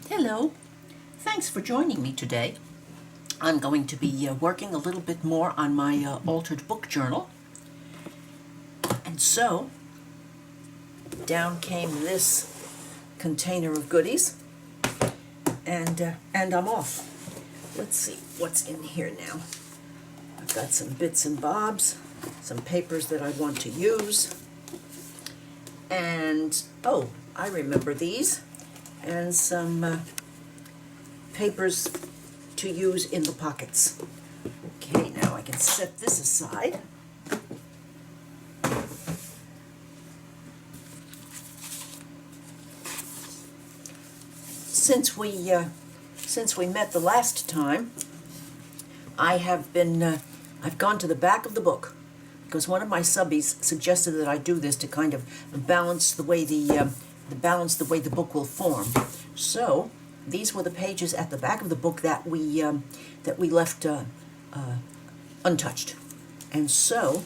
Hello, thanks for joining me today. I'm going to be working a little bit more on my altered book journal. And so, down came this container of goodies, and I'm off. Let's see what's in here now. I've got some bits and bobs, some papers that I want to use, and, oh, I remember these, and some papers to use in the pockets. Okay, now I can set this aside. Since we met the last time, I've gone to the back of the book because one of my subbies suggested that I do this to kind of balance the way the book will form. So these were the pages at the back of the book that we left untouched, and so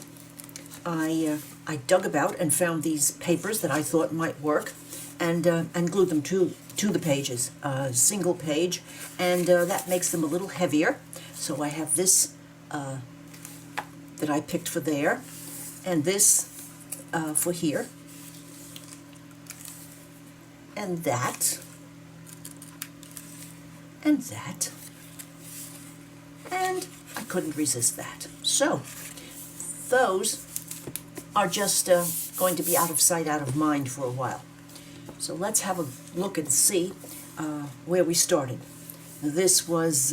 I dug about and found these papers that I thought might work, and glued them to the pages, single page, and that makes them a little heavier. So I have this that I picked for there, and this for here, and that, and that, and I couldn't resist that. So those are just going to be out of sight, out of mind for a while. So let's have a look and see where we started. This was,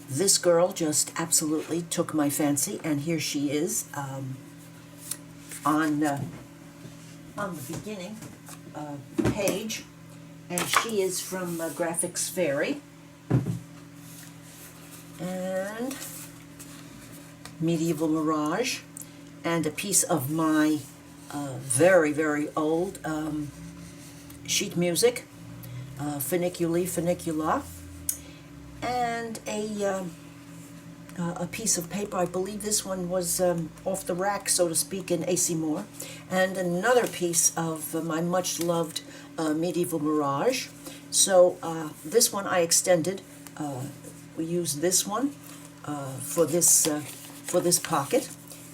this girl just absolutely took my fancy, and here she is on the beginning page, and she is from Graphics Fairy, and Medieval Mirage, and a piece of my very, very old sheet music, Funicula, and a piece of paper. I believe this one was off the rack, so to speak, in A.C. Moore, and another piece of my much loved Medieval Mirage. So this one I extended. We used this one for this pocket,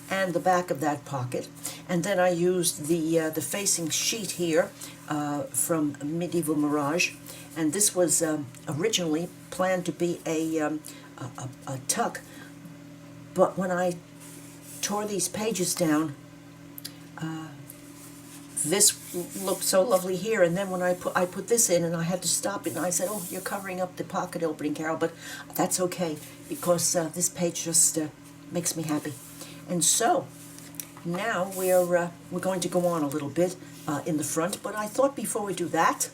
and the back of that pocket, and then I used the facing sheet here from Medieval Mirage, and this was originally planned to be a tuck, but when I tore these pages down, this looked so lovely here, and then when I put this in, and I had to stop it, and I said, "Oh, you're covering up the pocket opening, Carol," but that's okay because this page just makes me happy. And so now we're going to go on a little bit in the front, but I thought before we do that,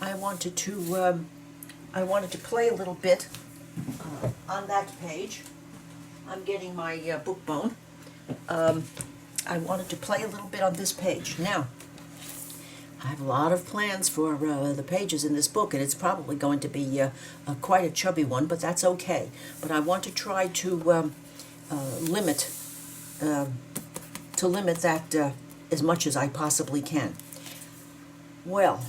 I wanted to play a little bit on that page. I'm getting my book bone. I wanted to play a little bit on this page. Now, I have a lot of plans for the pages in this book, and it's probably going to be quite a chubby one, but that's okay. But I want to try to limit that as much as I possibly can. Well,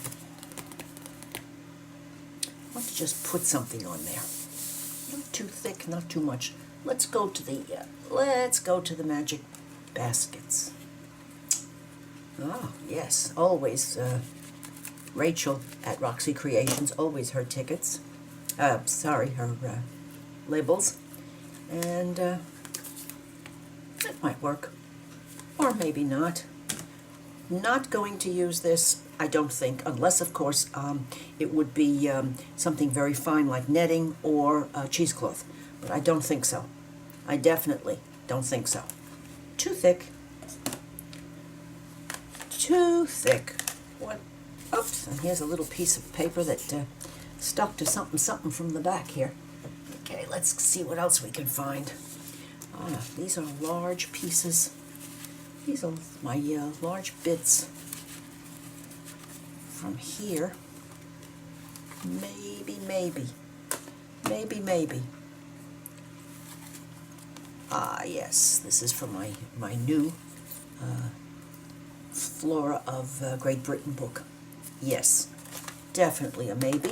I want to just put something on there. Not too thick, not too much. Let's go to the magic baskets. Ah, yes, always Rachel at Roxy Creations, always her tickets. Her labels, and it might work, or maybe not. Not going to use this, I don't think, unless, of course, it would be something very fine like netting or cheesecloth, but I don't think so. I definitely don't think so. Too thick. Too thick. What? Oops, and here's a little piece of paper that stuck to something from the back here. Okay, let's see what else we can find. Ah, these are large pieces. These are my large bits from here. Maybe. Ah, yes, this is from my new Flora of Great Britain book. Yes, definitely a maybe.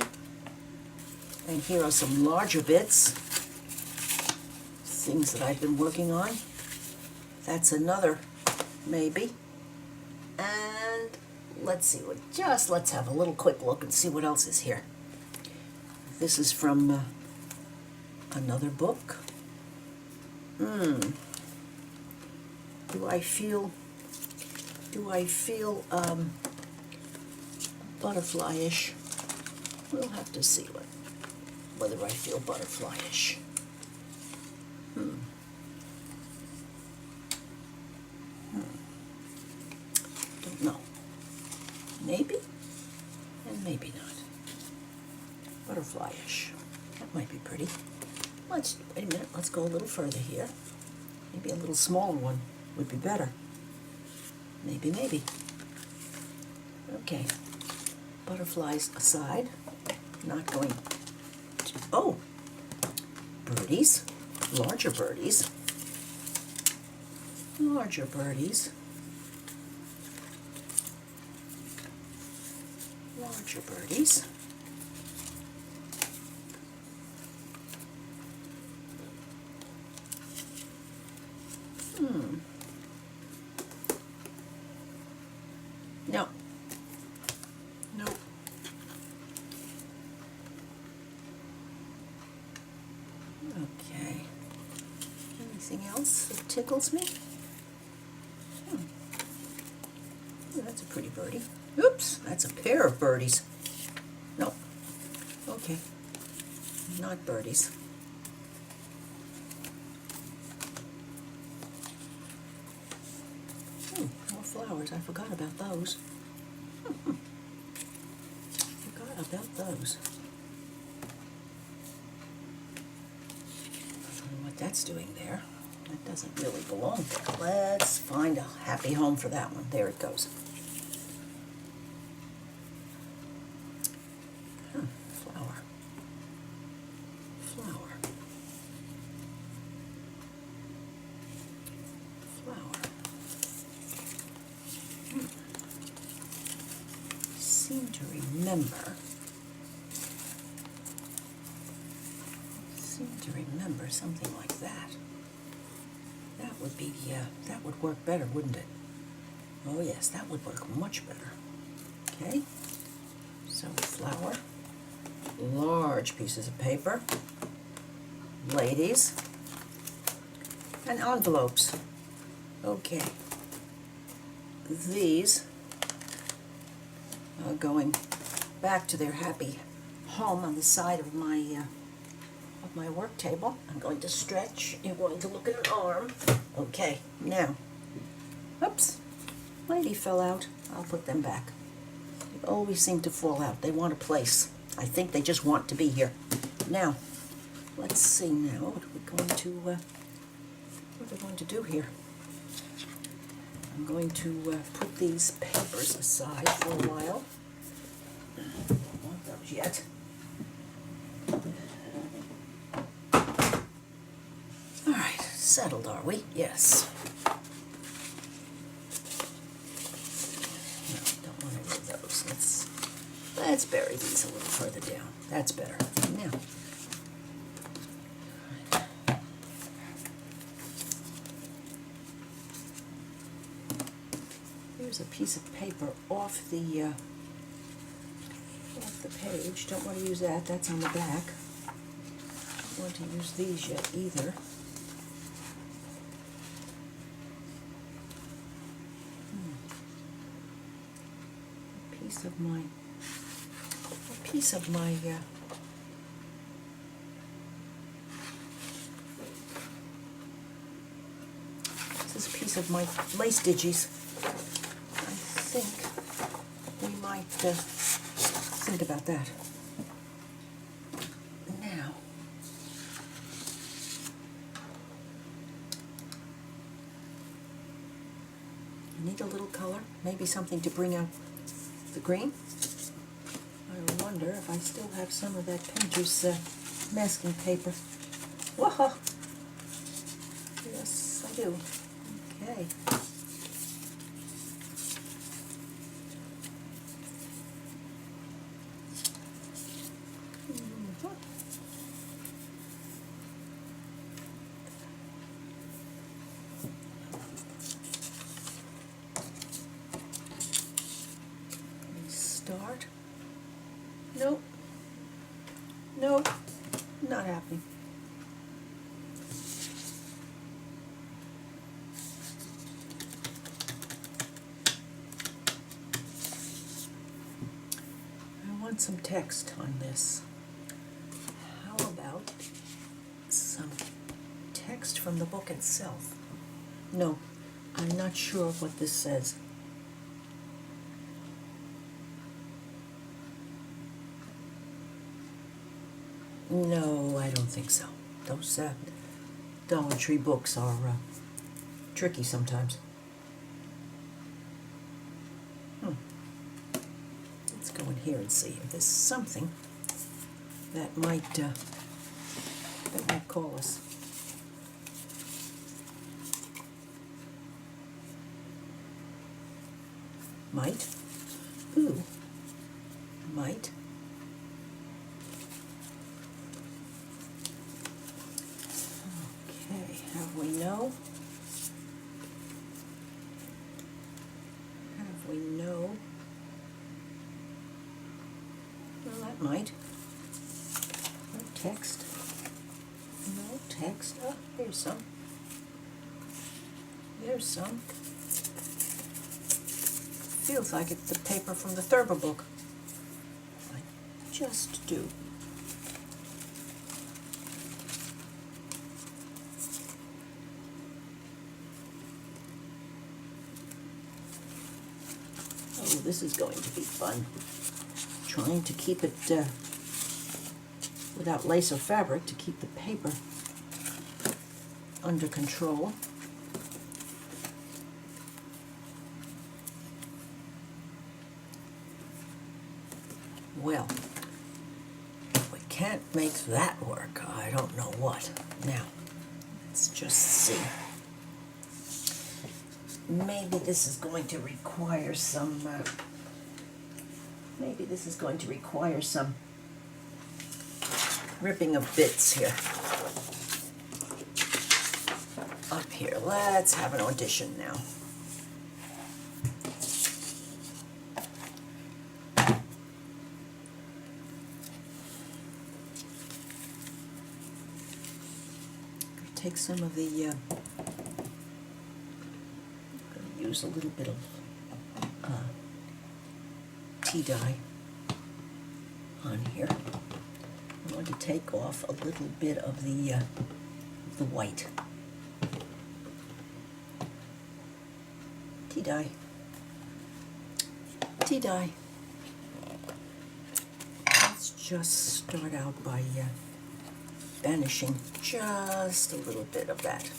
And here are some larger bits, things that I've been working on. That's another maybe. And let's see, let's have a little quick look and see what else is here. This is from another book. Do I feel butterfly-ish? We'll have to see whether I feel butterfly-ish. Don't know. Maybe, and maybe not. Butterfly-ish. That might be pretty. Wait a minute, let's go a little further here. Maybe a little smaller one would be better. Maybe. Okay. Butterflies aside. Not going to... Oh! Birdies. Larger birdies. Larger birdies. Larger birdies. No. Nope. Okay. Anything else that tickles me? Oh, that's a pretty birdie. Oops, that's a pair of birdies. Nope. Okay. Not birdies. More flowers. I forgot about those. Forgot about those. I don't know what that's doing there. That doesn't really belong there. Let's find a happy home for that one. There it goes. Flower. Flower. Flower. Seem to remember something like that. That would be, that would work better, wouldn't it? Oh yes, that would work much better. Okay, so flower, large pieces of paper, ladies, and envelopes. Okay, these are going back to their happy home on the side of my work table. I'm going to stretch. You're going to look at an arm. Okay, now, oops, lady fell out. I'll put them back. They always seem to fall out. They want a place. I think they just want to be here. Now, let's see now what we're going to do here. I'm going to put these papers aside for a while. Don't want those yet. All right, settled, are we? Yes. No, don't want any of those. Let's bury these a little further down. That's better. Now, here's a piece of paper off the page. Don't want to use that. That's on the back. Don't want to use these yet either. A piece of my this is a piece of my lace digis. I think we might think about that. Now, I need a little color, maybe something to bring out the green. I wonder if I still have some of that painter's masking paper. Whoa! Yes, I do. Okay. Start. Nope. Nope. Not happening. I want some text on this. How about some text from the book itself? No, I'm not sure what this says. No, I don't think so. Those Dollar Tree books are tricky sometimes. Let's go in here and see if there's something that might call us. Might. Ooh. Might. Okay, have we know? Have we know? Well, that might. No text. No text. Oh, here's some. There's some. Feels like it's the paper from the Thurber book. I just do. Oh, this is going to be fun. Trying to keep it without lace or fabric, to keep the paper under control. Well, if we can't make that work, I don't know what. Now, let's just see. Maybe this is going to require some, ripping of bits here. Up here, let's have an audition now. Take some of the, I'm going to use a little bit of tea dye on here. I'm going to take off a little bit of the white. Tea dye. Tea dye. Let's just start out by banishing just a little bit of that.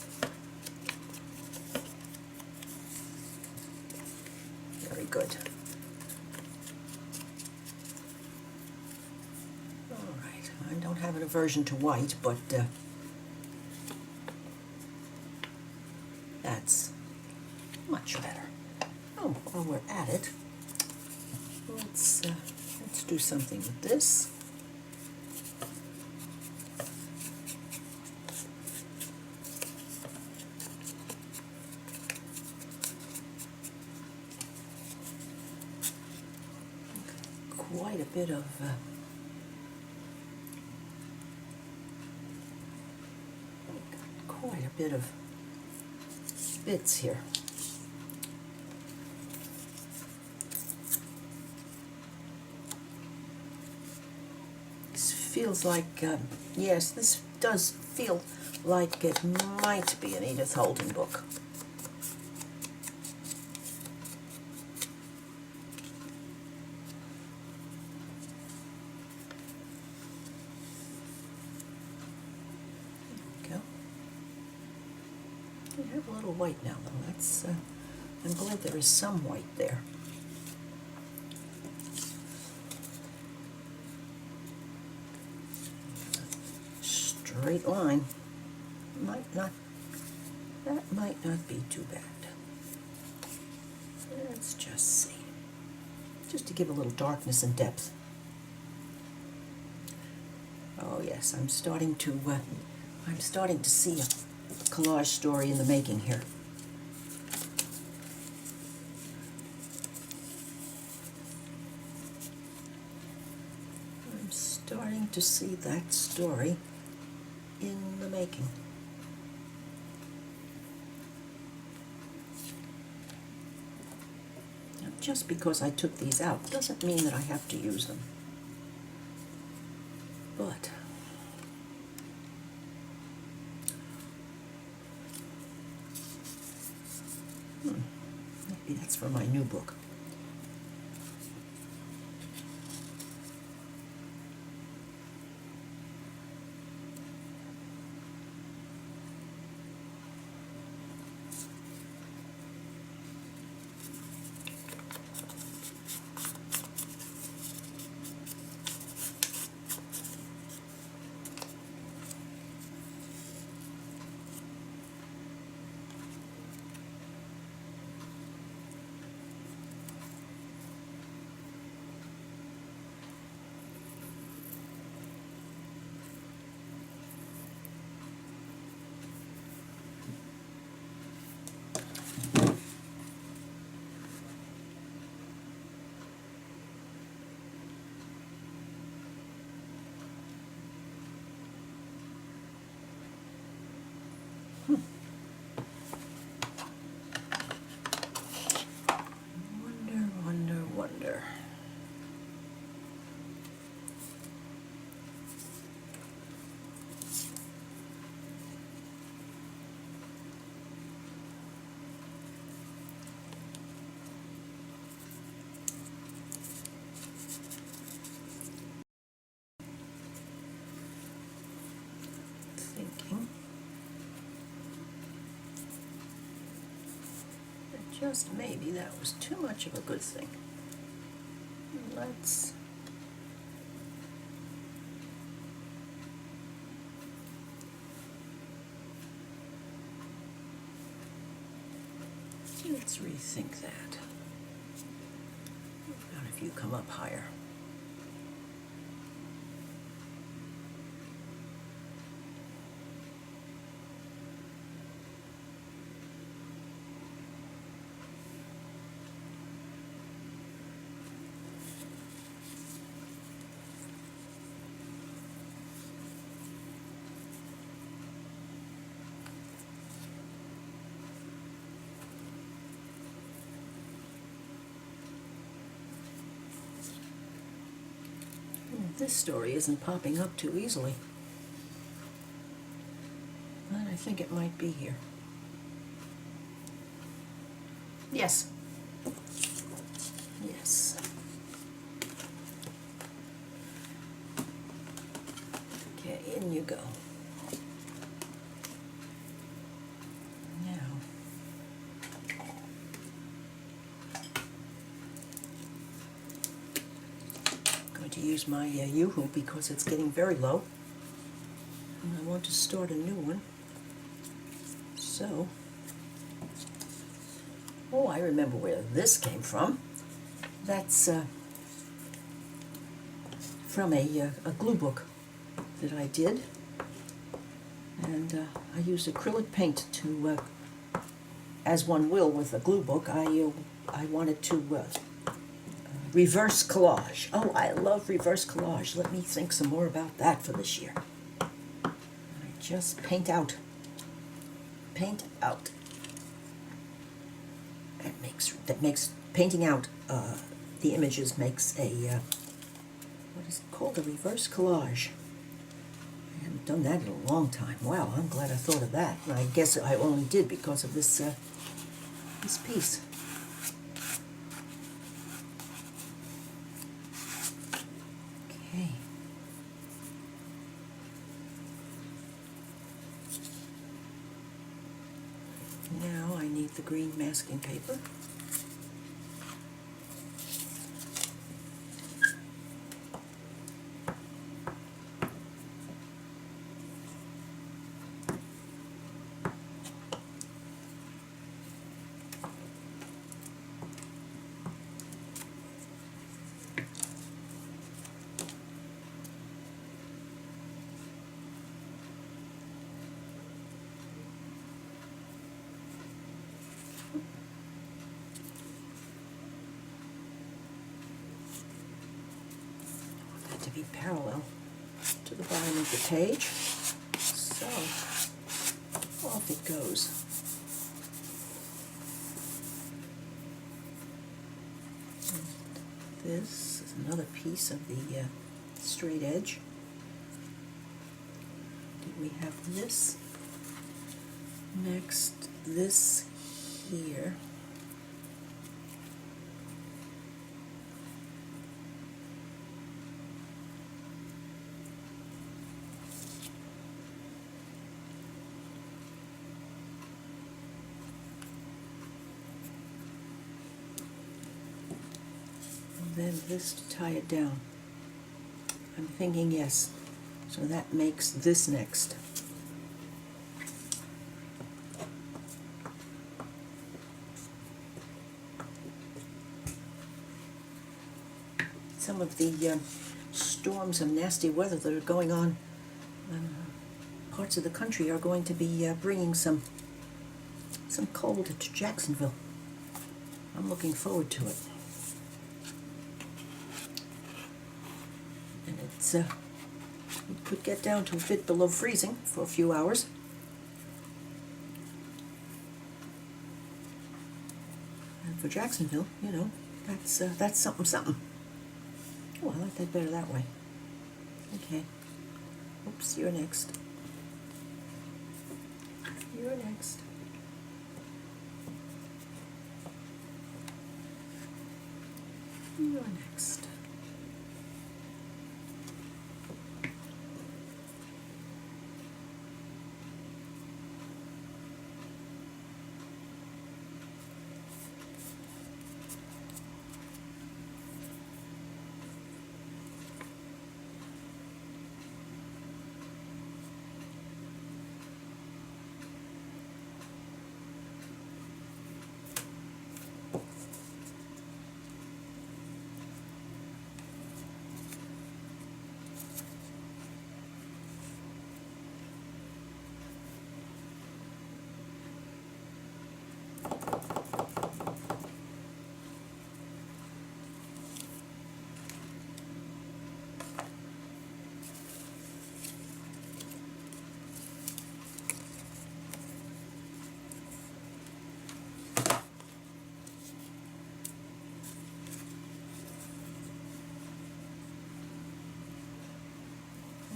Very good. All right, I don't have an aversion to white, but that's much better. Oh, while we're at it, let's do something with this. Quite a bit of bits here. This feels like, yes, this does feel like it might be an Edith Holden book. We have a little white now, though. That's, I'm glad there is some white there. Straight line. That might not be too bad. Let's just see. Just to give a little darkness and depth. Oh yes, I'm starting to see a collage story in the making here. I'm starting to see that story in the making. Now, just because I took these out doesn't mean that I have to use them. But maybe that's for my new book. Wonder. Thinking that just maybe that was too much of a good thing. Let's rethink that. What about if you come up higher? This story isn't popping up too easily. But I think it might be here. Yes. Yes. Okay, in you go. To use my Yoo-hoo because it's getting very low and I want to start a new one. So, oh, I remember where this came from. That's from a glue book that I did, and I used acrylic paint to, as one will with a glue book, I wanted to reverse collage. Oh, I love reverse collage. Let me think some more about that for this year. I just paint out. Paint out. That makes painting out the images makes a what is it called? A reverse collage. I haven't done that in a long time. Wow, I'm glad I thought of that. And I guess I only did because of this this piece. Okay. Now I need the green masking paper. be parallel to the bottom of the page. So off it goes. And this is another piece of the straight edge. We have this next, this here. And then this to tie it down. I'm thinking yes. So that makes this next. Some of the storms of nasty weather that are going on parts of the country are going to be bringing some cold to Jacksonville. I'm looking forward to it. And it's it could get down to a bit below freezing for a few hours. And for Jacksonville, you know, that's something. Oh, I like that better that way. Okay. Oops, you're next. You're next. You're next.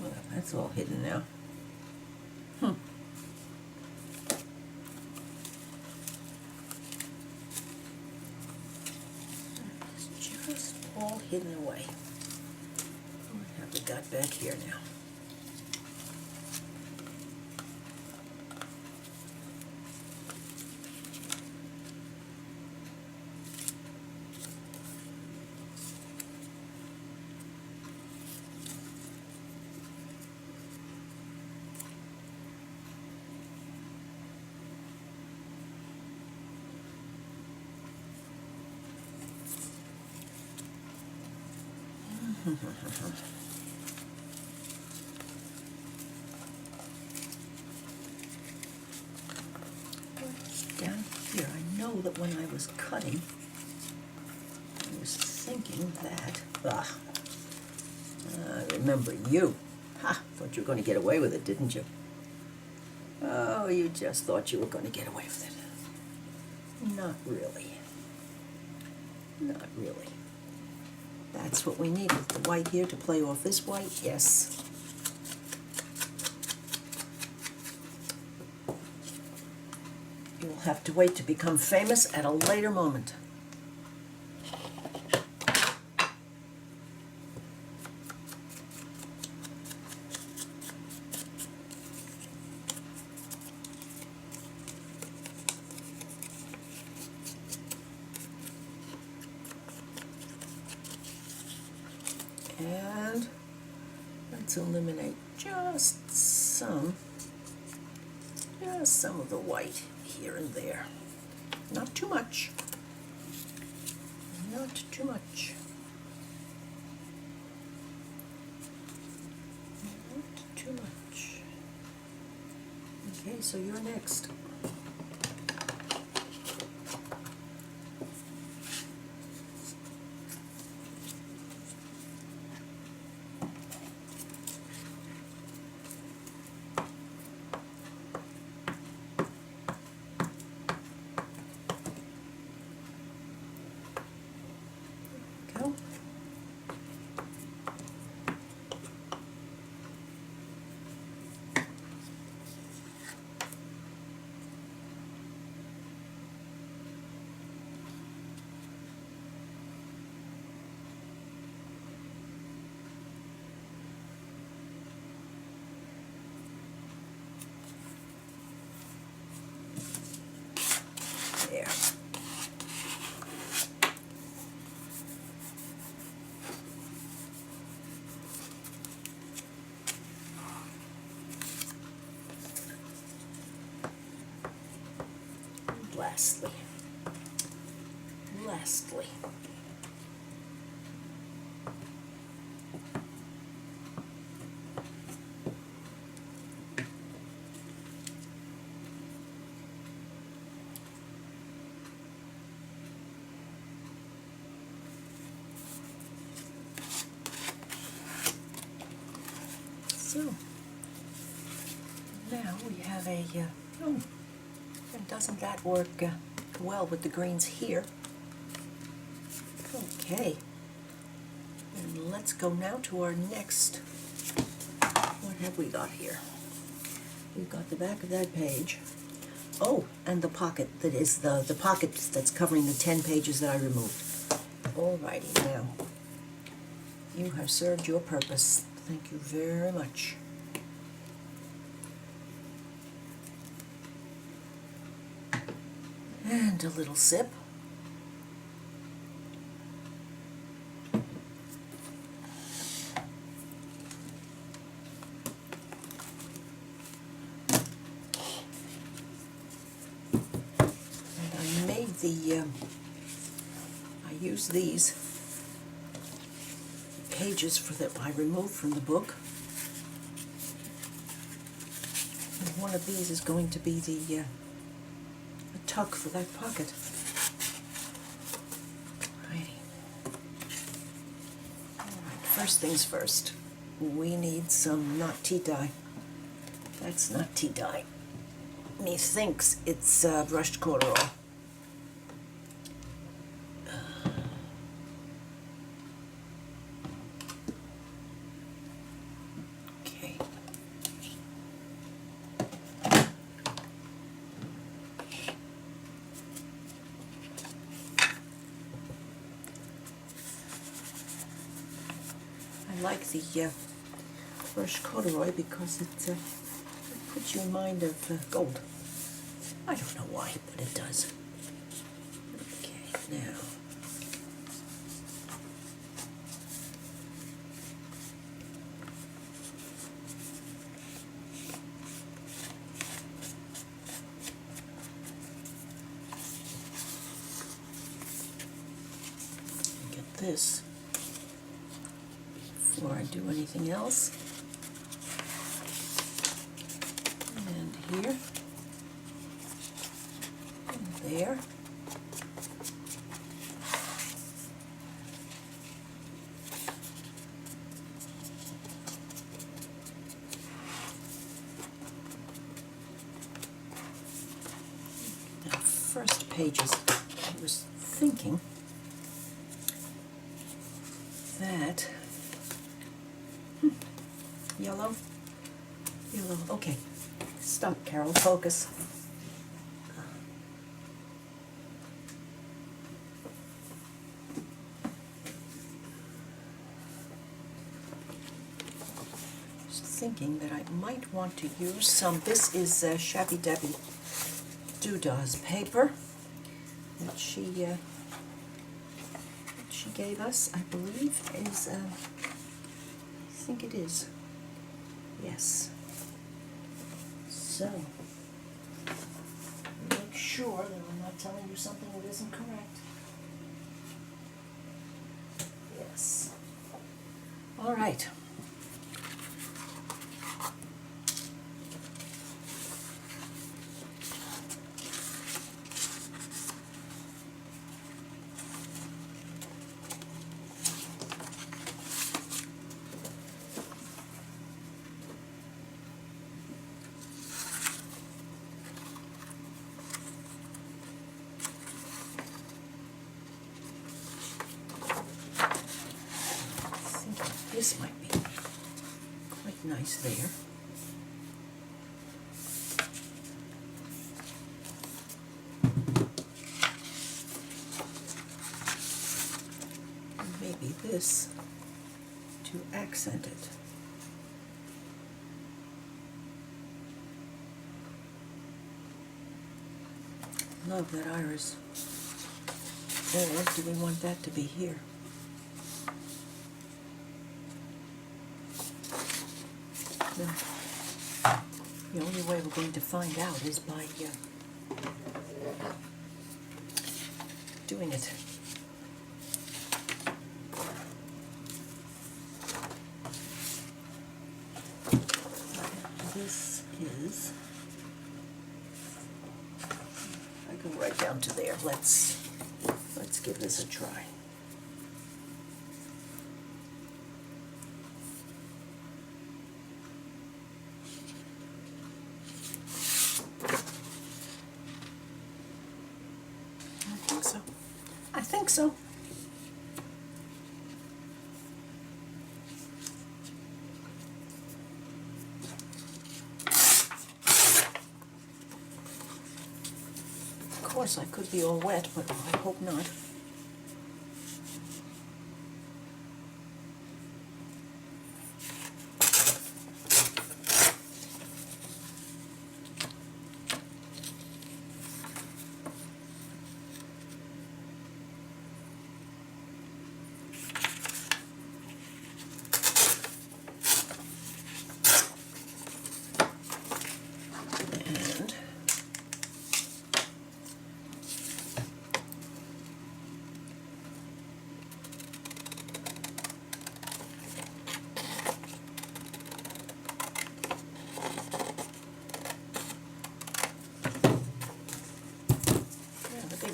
Well, that's all hidden now. It's just all hidden away. What have we got back here now? Down here, I know that when I was cutting, I was thinking that, I remember you. Ha! Thought you were going to get away with it, didn't you? Oh, you just thought you were going to get away with it. Not really. Not really. That's what we need with the white here to play off this white, yes. You'll have to wait to become famous at a later moment. And let's eliminate just some of the white here and there. Not too much. Not too much. Not too much. Okay, so you're next. lastly, so now we have a, oh, and doesn't that work well with the greens here? Okay, and let's go now to our next, what have we got here? We've got the back of that page. Oh, and the pocket that is the pocket that's covering the 10 pages that I removed. Alrighty, now, you have served your purpose. Thank you very much. And a little sip. I used these pages that I removed from the book. And one of these is going to be the tuck for that pocket. Alrighty. Alright, first things first. We need some not tea dye. That's not tea dye. Methinks it's brushed corduroy. I like the brushed corduroy because it puts you in mind of gold. I don't know why, but it does. Okay, now. Get this before I do anything else. And here. And there. Now, first pages, I was thinking that yellow, okay, stop, Carol, focus. Just thinking that I might want to use some, this is Shabbydabbydoodah's paper that she gave us, I believe, is, I think it is. Yes. So, make sure that I'm not telling you something that isn't correct. Yes. All right. This might be quite nice there. And maybe this to accent it. Love that iris. Or do we want that to be here? The only way we're going to find out is by doing it. This is, I go right down to there. Let's give this a try. I think so. Of course, I could be all wet, but I hope not.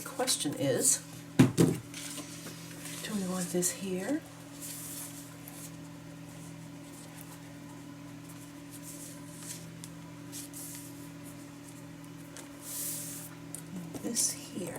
Question is, do we want this here? And this here.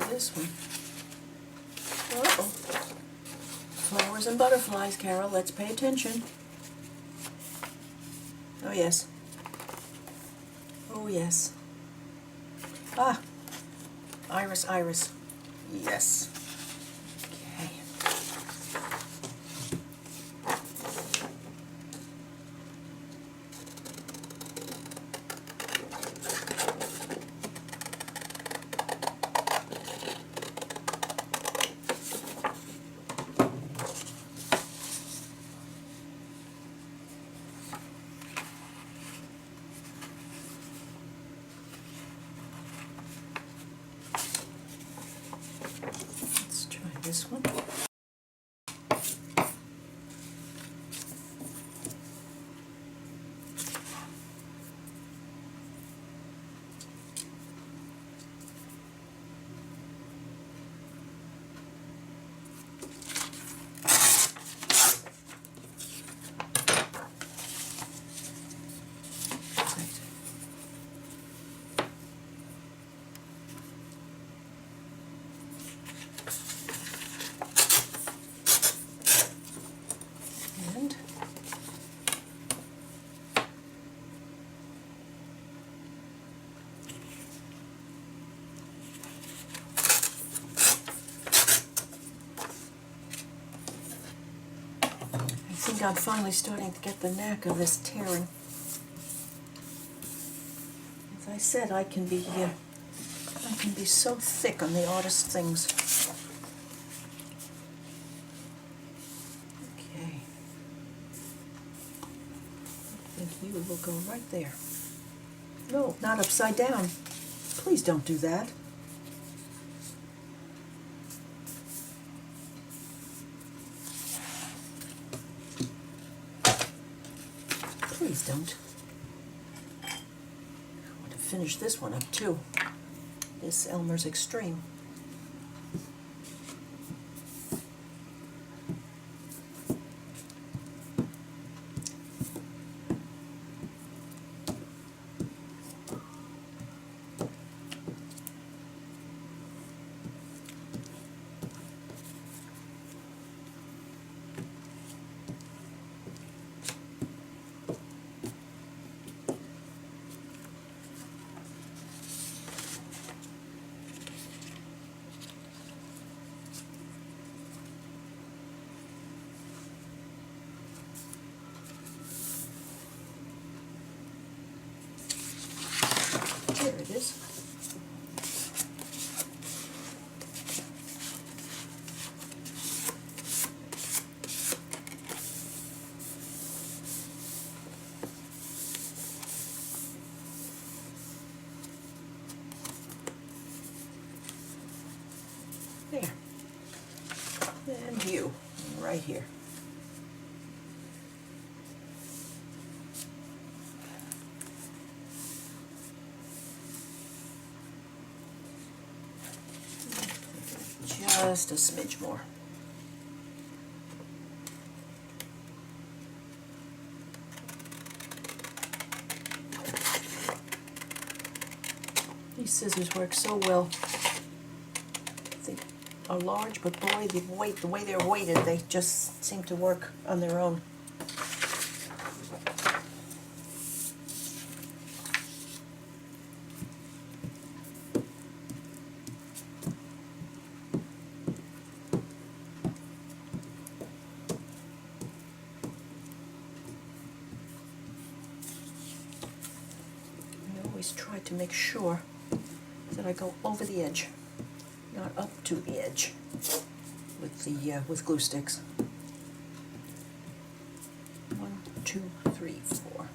This one. Uh-oh. Flowers and butterflies, Carol. Let's pay attention. Oh, yes. Oh, yes. Ah. Iris, iris. Yes. Okay. This one. I think I'm finally starting to get the knack of this tearing. As I said, I can be so thick on the artist things. Okay. I think you will go right there. No, not upside down. Please don't do that. Please don't. I want to finish this one up too. This Elmer's Extreme. it is. There. And you, right here. Just a smidge more. These scissors work so well. They are large, but boy, the way they're weighted, they just seem to work on their own. Try to make sure that I go over the edge, not up to the edge with the with glue sticks. 1, 2, 3, 4.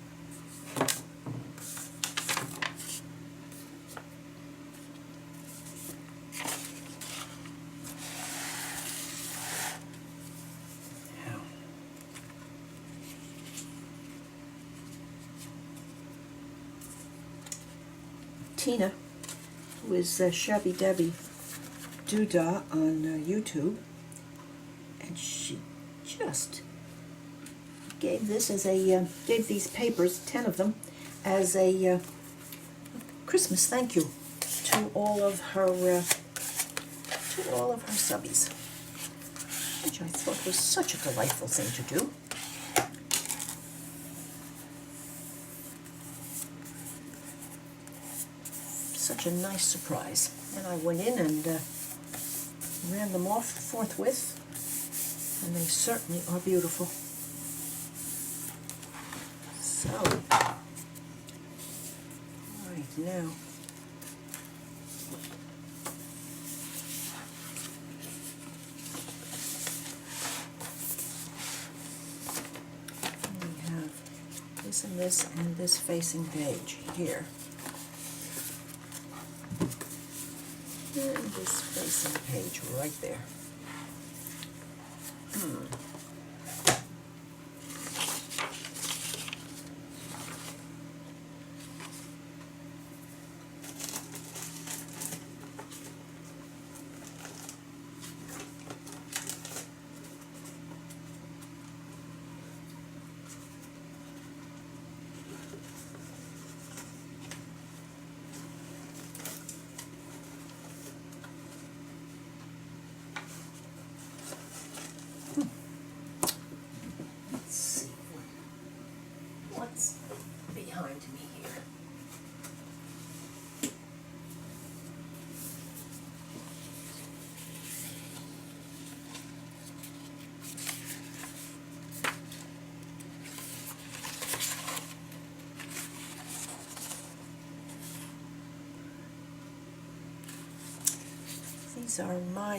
Tina, who is Shabbydabbydodah on YouTube, and she just gave this as a gave these papers, 10 of them, as a Christmas thank you to all of her subbies, which I thought was such a delightful thing to do. Such a nice surprise. And I went in and ran them off forthwith, and they certainly are beautiful. So, right now, we have this and this facing page here. And this facing page right there. Behind me here. These are my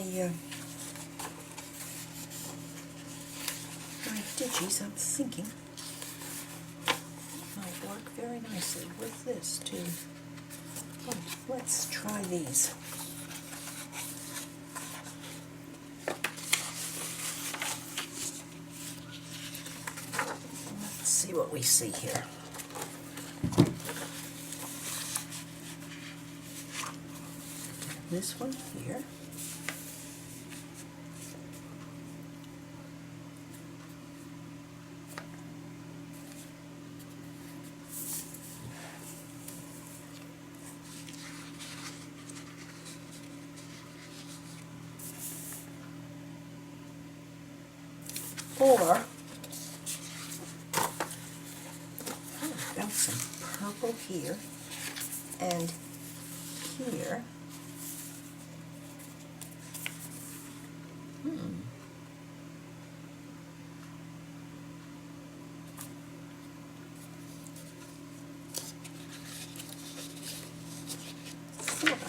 digis, I'm thinking. Work very nicely with this too. Oh, let's try these. Let's see what we see here. This one here. Or, I've got some purple here and here.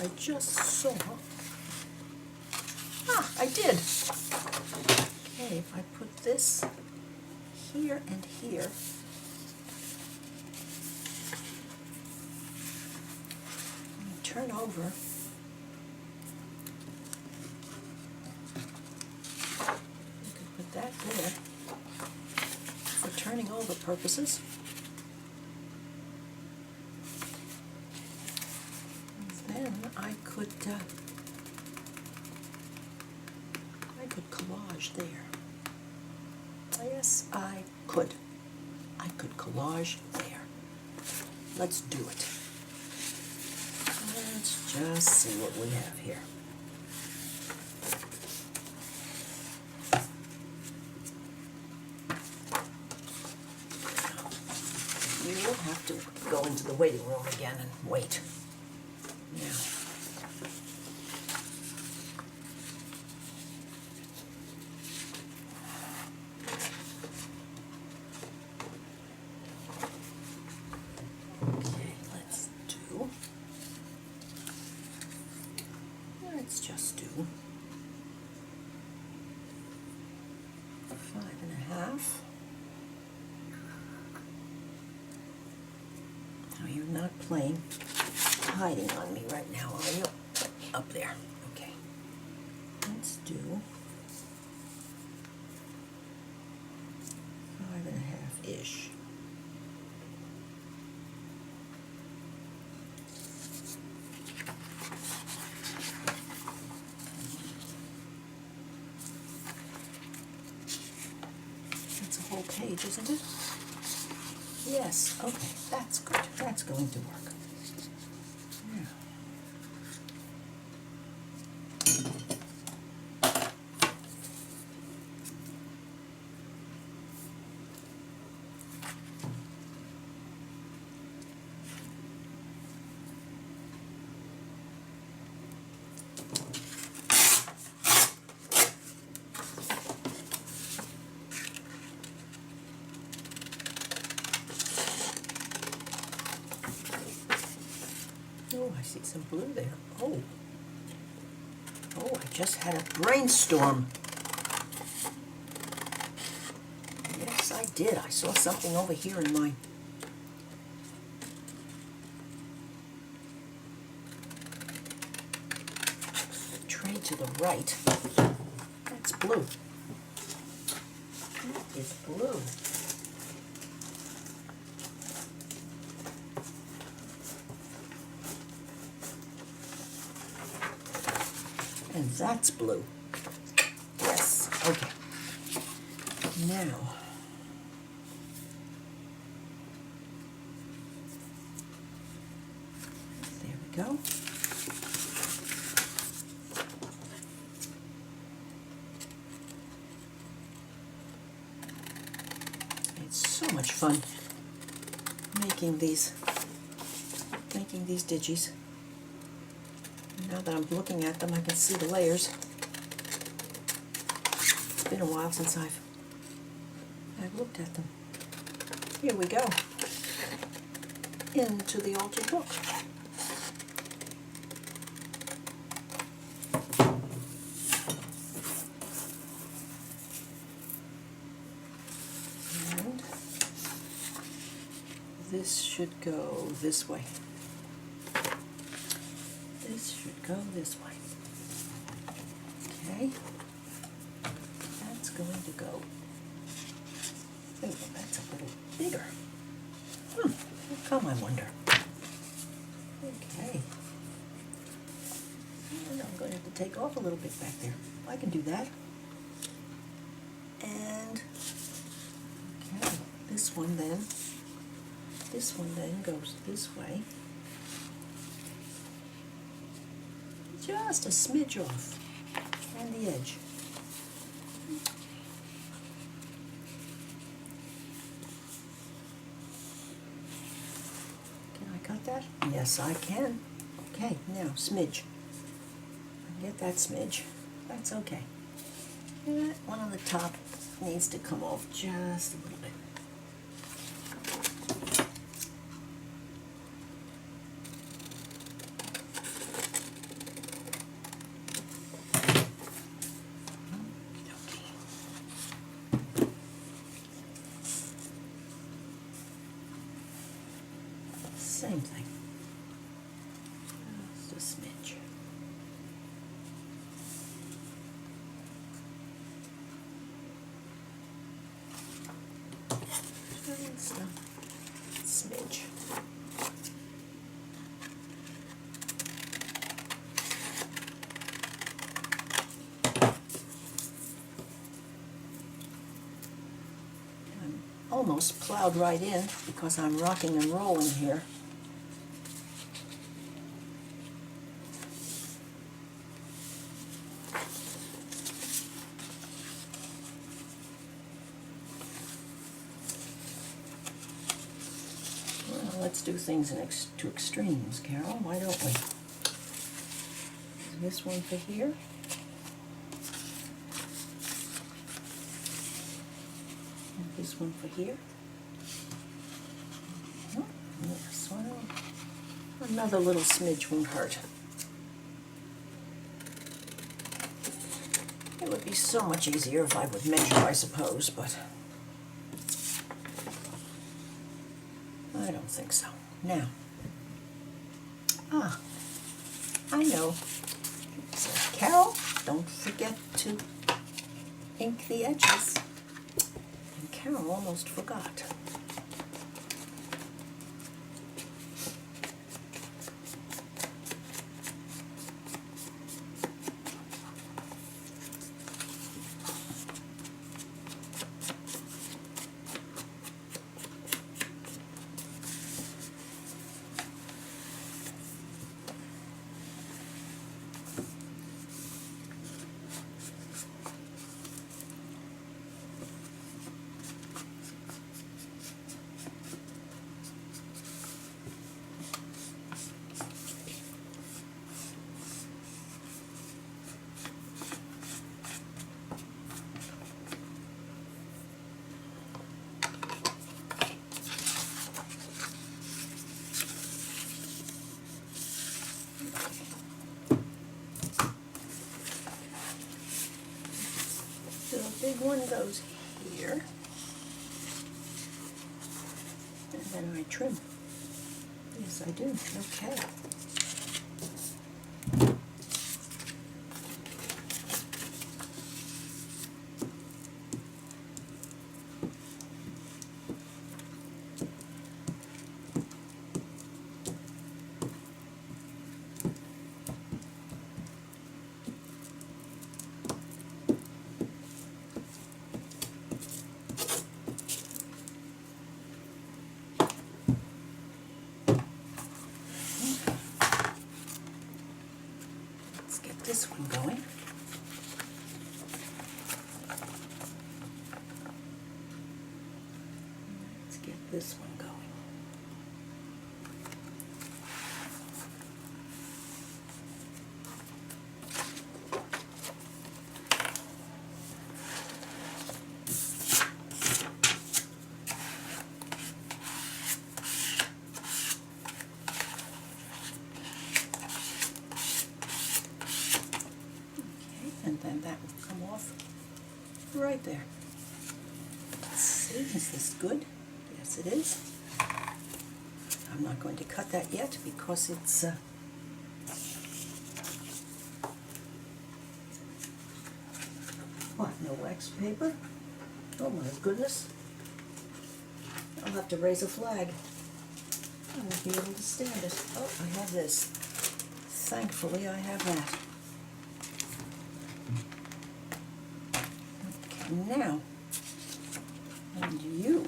I just saw. Ah, I did. Okay, if I put this here and here, and turn over, you can put that there for turning over purposes. And then I could collage there. Yes, I could. I could collage there. Let's do it. Let's just see what we have here. You will have to go into the waiting room again and wait. Now, let's just do 5.5. Now you're not hiding on me right now, are you? Up there. Okay. Let's do 5.5-ish. That's a whole page, isn't it? Yes, okay, that's good. That's going to work. Yeah. Oh, I see some blue there. Oh, I just had a brainstorm. Yes, I did. I saw something over here in my tray to the right. That's blue. That is blue. And that's blue. Yes, okay. Now, there we go. It's so much fun making these digis. Now that I'm looking at them, I can see the layers. It's been a while since I've looked at them. Here we go. Into the altered book. And this should go this way. This should go this way. Okay. That's going to go. Oh, that's a little bigger. How come, I wonder? Okay. And I'm going to have to take off a little bit back there. I can do that. And okay, this one then goes this way. Just a smidge off, and the edge. Can I cut that? Yes, I can. Okay, now smidge. Get that smidge. That's okay. That one on the top needs to come off just a little bit. Just a smidge. I'm almost plowed right in because I'm rocking and rolling here. Let's do things to extremes, Carol. Why don't we? This one for here. And this one for here. Yes, well, another little smidge won't hurt. It would be so much easier if I would measure, I suppose, but I don't think so. Now, I know. It says, Carol, don't forget to ink the edges. And Carol almost forgot. Big one goes here, and then I trim. Yes, I do. Okay. This one going. Let's get this one going. And then that will come off right there. Let's see, is this good? Yes, it is. I'm not going to cut that yet because it's what, no wax paper? Oh my goodness. I'll have to raise a flag. I won't be able to stand it. Oh, I have this. Thankfully, I have that. Now, and you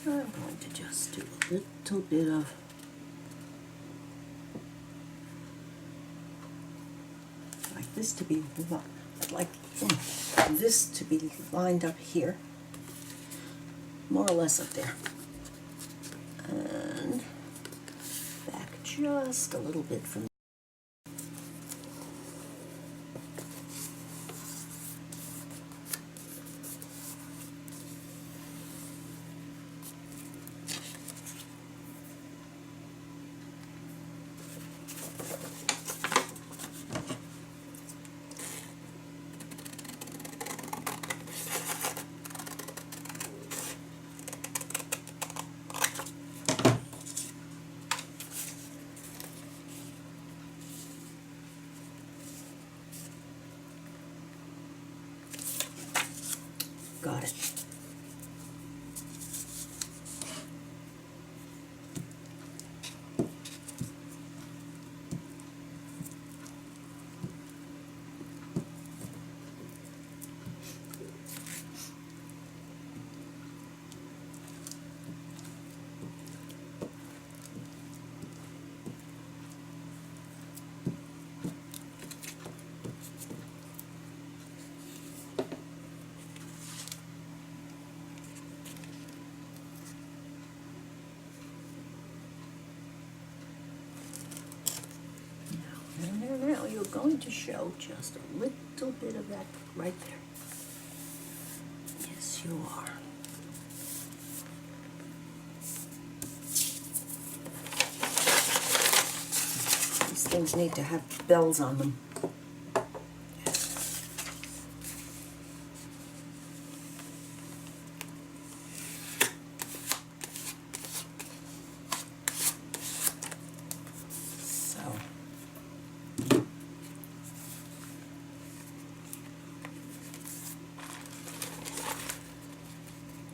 I'm going to just do a little bit of like this to be like this to be lined up here, more or less up there, and back just a little bit from now you're going to show just a little bit of that right there. Yes, you are. These things need to have bells on them.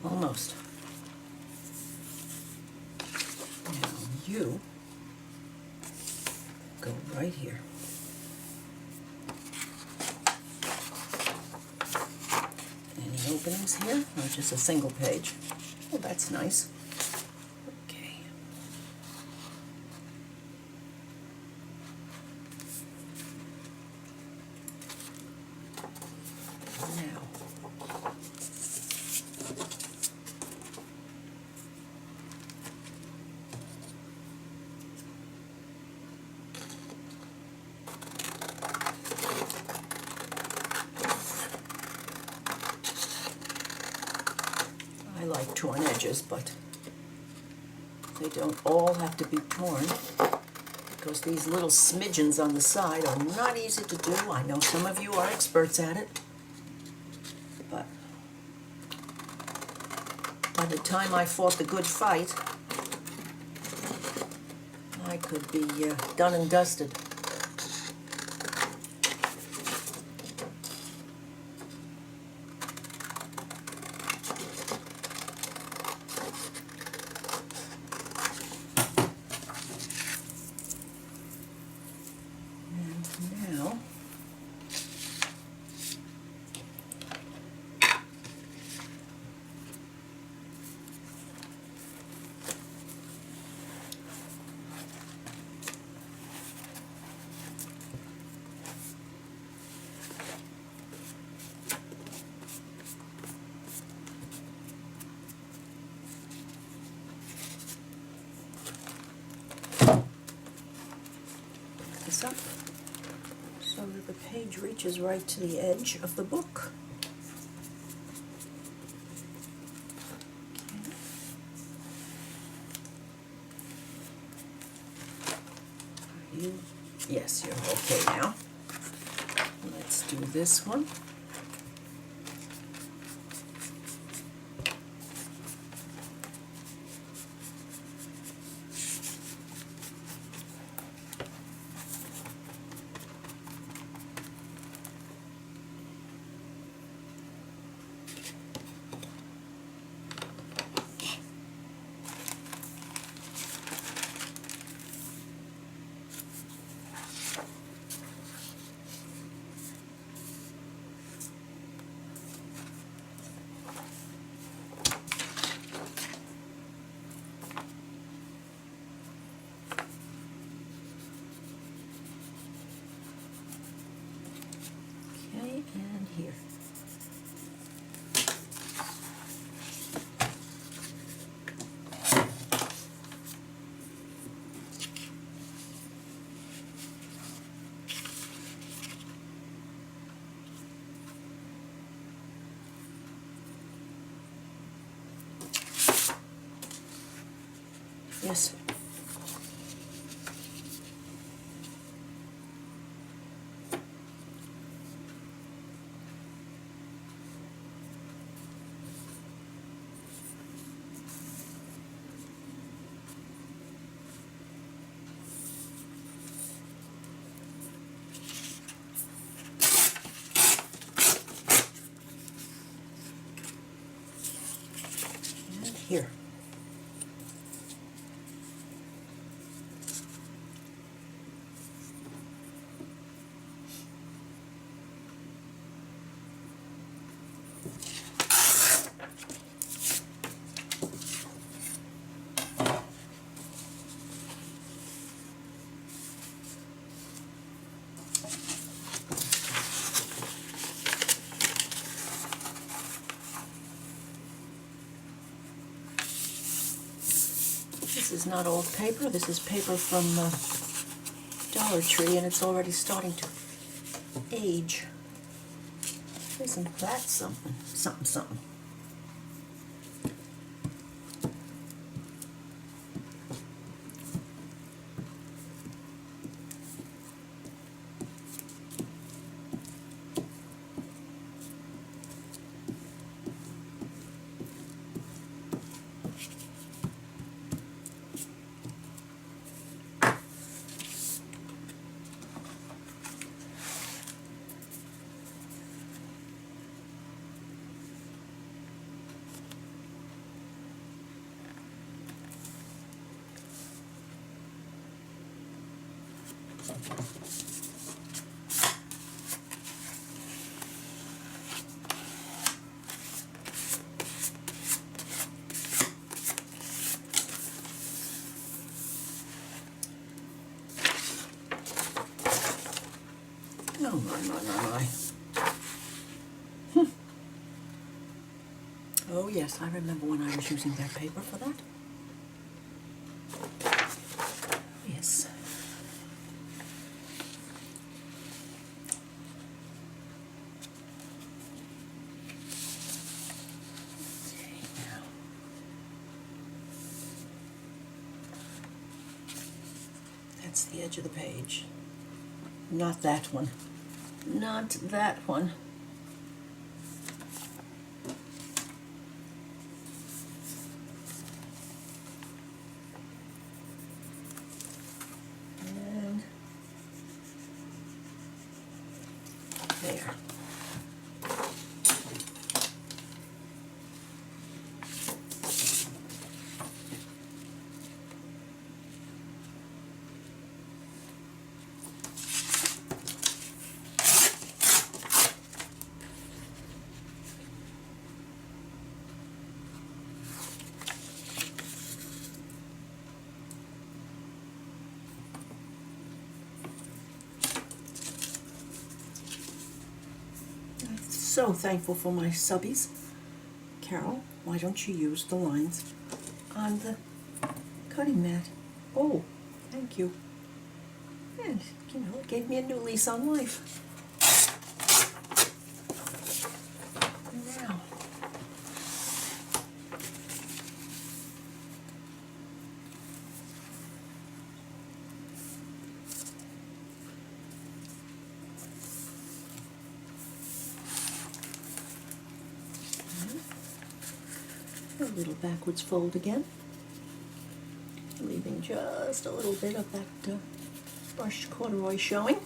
Almost. Now you go right here. Any openings here? Or just a single page? Oh, that's nice. Okay. Now, I like torn edges, but they don't all have to be torn because these little smidgens on the side are not easy to do. I know some of you are experts at it, but by the time I fought the good fight, I could be done and dusted. Now, this up so that the page reaches right to the edge of the book. Okay. Yes, you're okay now. Let's do this one. And here. Yes. And here. This is not old paper. This is paper from Dollar Tree, and it's already starting to age. Isn't that something? Something, something. No, my. Oh yes, I remember when I was using that paper for that. Yes. That's the edge of the page. Not that one. Not that one. And there. So thankful for my subbies. Carol, why don't you use the lines on the cutting mat? Oh, thank you. And, you know, it gave me a new lease on life. Now, a little backwards fold again, leaving just a little bit of that brushed corduroy showing.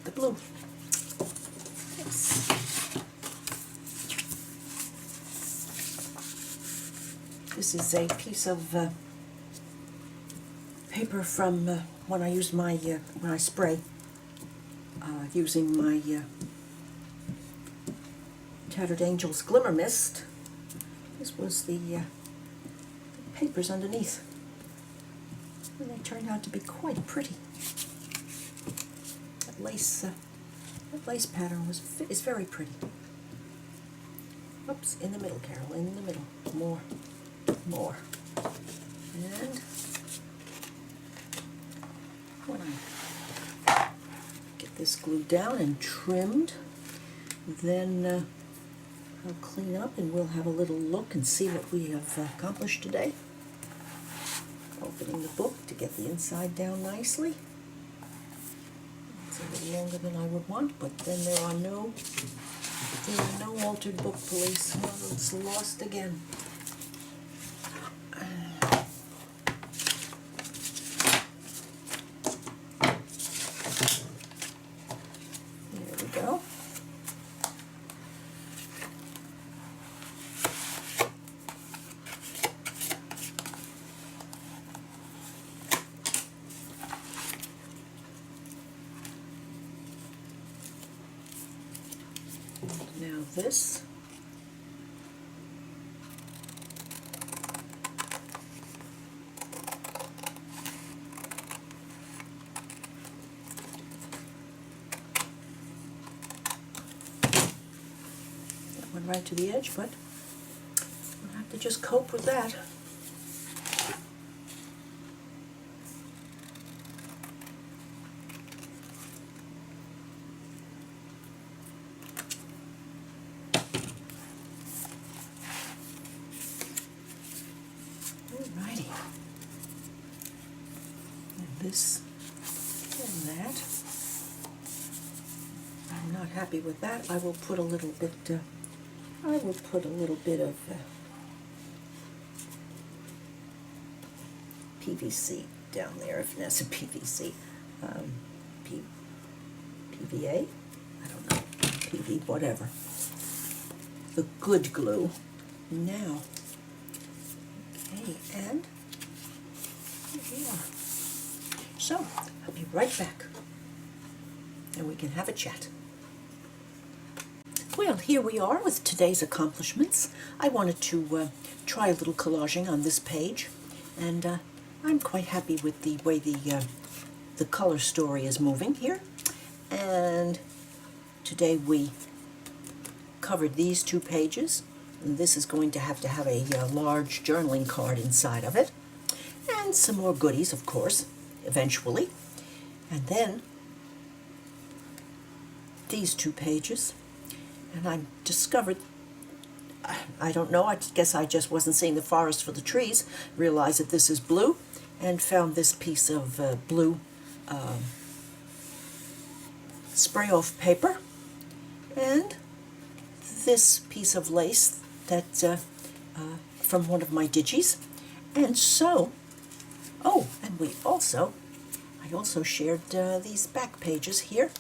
The blue. Yes. This is a piece of paper from when I use my when I spray using my Tattered Angels Glimmer Mist. This was the papers underneath, and they turned out to be quite pretty. That lace pattern is very pretty. Oops, in the middle, Carol, in the middle. More. And when I get this glued down and trimmed, then I'll clean up and we'll have a little look and see what we have accomplished today. Opening the book to get the inside down nicely. A little longer than I would want, but then there are no altered book police. Well, it's lost again. There we go. Now this. That went right to the edge, but we'll have to just cope with that. Alrighty. And this and that. I'm not happy with that. I will put a little bit. I will put a little bit of PVC down there, if that's a PVC. PVA? I don't know. PV, whatever. The good glue. Now. Okay, and here we are. So, I'll be right back. And we can have a chat. Well, here we are with today's accomplishments. I wanted to try a little collaging on this page, and I'm quite happy with the way the color story is moving here. And today we covered these 2 pages, and this is going to have a large journaling card inside of it, and some more goodies, of course, eventually. And then these 2 pages. And I discovered, I don't know, I guess I just wasn't seeing the forest for the trees, realized that this is blue, and found this piece of blue spray-off paper, and this piece of lace that from one of my digis. And so, oh, and I also shared these back pages here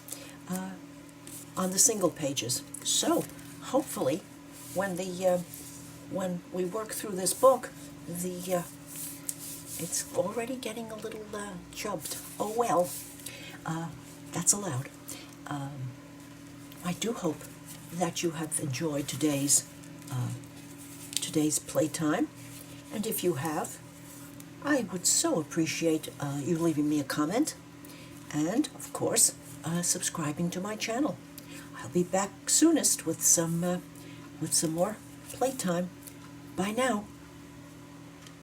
on the single pages. So hopefully when we work through this book, it's already getting a little chubbed. Oh well, that's allowed. I do hope that you have enjoyed today's playtime, and if you have, I would so appreciate you leaving me a comment, and of course subscribing to my channel. I'll be back soonest with some more playtime. Bye now.